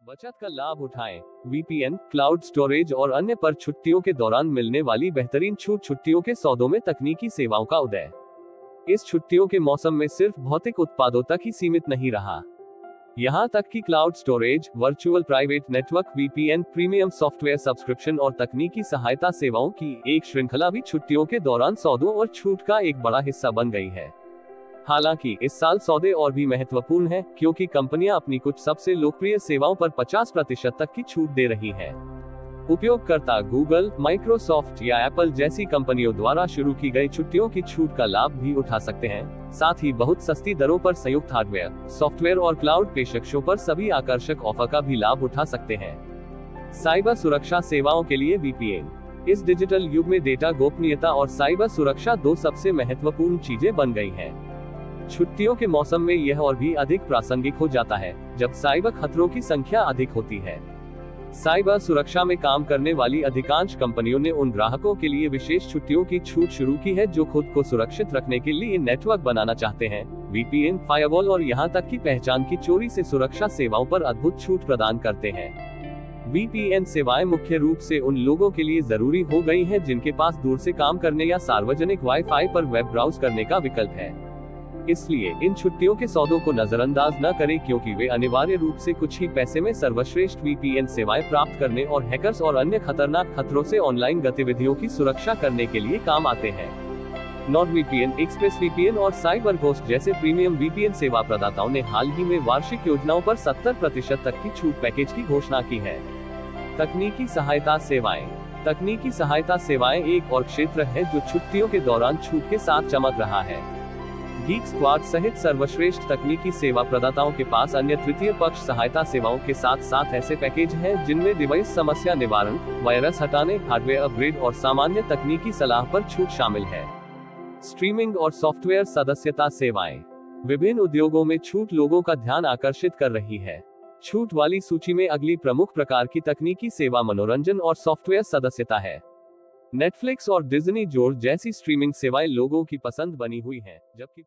बचत का लाभ उठाएं। वीपीएन, क्लाउड स्टोरेज और अन्य पर छुट्टियों के दौरान मिलने वाली बेहतरीन छूट। छुट्टियों के सौदों में तकनीकी सेवाओं का उदय इस छुट्टियों के मौसम में सिर्फ भौतिक उत्पादों तक ही सीमित नहीं रहा। यहाँ तक कि cloud storage, virtual private network, VPN, premium software subscription और तकनीकी सहायता सेवाओं की एक श्रृंखला भी छुट्टियों के दौरान सौदों और छूट का एक बड़ा हिस्सा बन गई है। हालांकि इस साल सौदे और भी महत्वपूर्ण हैं, क्योंकि कंपनियां अपनी कुछ सबसे लोकप्रिय सेवाओं पर 50% तक की छूट दे रही हैं। उपयोगकर्ता गूगल, माइक्रोसॉफ्ट या एप्पल जैसी कंपनियों द्वारा शुरू की गई छुट्टियों की छूट का लाभ भी उठा सकते हैं। साथ ही बहुत सस्ती दरों पर संयुक्त हार्डवेयर, सॉफ्टवेयर और क्लाउड पेशकशों पर सभी आकर्षक ऑफर का भी लाभ उठा सकते हैं। साइबर सुरक्षा सेवाओं के लिए वीपीएन। इस डिजिटल युग में डेटा गोपनीयता और साइबर सुरक्षा दो सबसे महत्वपूर्ण चीजें बन गई हैं। छुट्टियों के मौसम में यह और भी अधिक प्रासंगिक हो जाता है, जब साइबर खतरों की संख्या अधिक होती है। साइबर सुरक्षा में काम करने वाली अधिकांश कंपनियों ने उन ग्राहकों के लिए विशेष छुट्टियों की छूट शुरू की है जो खुद को सुरक्षित रखने के लिए नेटवर्क बनाना चाहते हैं। वीपीएन, फायरवॉल और यहां तक कि पहचान की चोरी से सुरक्षा सेवाओं पर अद्भुत छूट प्रदान करते हैं। वीपीएन सेवाएं मुख्य रूप से उन लोगों के लिए जरूरी हो गई हैं जिनके पास दूर से काम करने या सार्वजनिक वाईफाई पर वेब ब्राउज करने का विकल्प है। इसलिए इन छुट्टियों के सौदों को नजरअंदाज न करें, क्योंकि वे अनिवार्य रूप से कुछ ही पैसे में सर्वश्रेष्ठ वीपीएन सेवाएं प्राप्त करने और हैकर्स और अन्य खतरनाक खतरों से ऑनलाइन गतिविधियों की सुरक्षा करने के लिए काम आते हैं। नॉर्डवीपीएन, एक्सप्रेस वीपीएन और साइबरगोस्ट जैसे प्रीमियम वीपीएन सेवा प्रदाताओं ने हाल ही में वार्षिक योजनाओं पर 70% तक की छूट पैकेज की घोषणा की है। तकनीकी सहायता सेवाएं। तकनीकी सहायता सेवाएं एक और क्षेत्र है जो छुट्टियों के दौरान छूट के साथ चमक रहा है। गीक स्क्वाड सहित सर्वश्रेष्ठ तकनीकी सेवा प्रदाताओं के पास अन्य तृतीय पक्ष सहायता सेवाओं के साथ साथ ऐसे पैकेज हैं जिनमें डिवाइस समस्या निवारण, वायरस हटाने, हार्डवेयर अपग्रेड और सामान्य तकनीकी सलाह पर छूट शामिल है। स्ट्रीमिंग और सॉफ्टवेयर सदस्यता सेवाएं। विभिन्न उद्योगों में छूट लोगों का ध्यान आकर्षित कर रही है। छूट वाली सूची में अगली प्रमुख प्रकार की तकनीकी सेवा मनोरंजन और सॉफ्टवेयर सदस्यता है। नेटफ्लिक्स और डिज्नी जैसी स्ट्रीमिंग सेवाएं लोगों की पसंद बनी हुई हैं, जबकि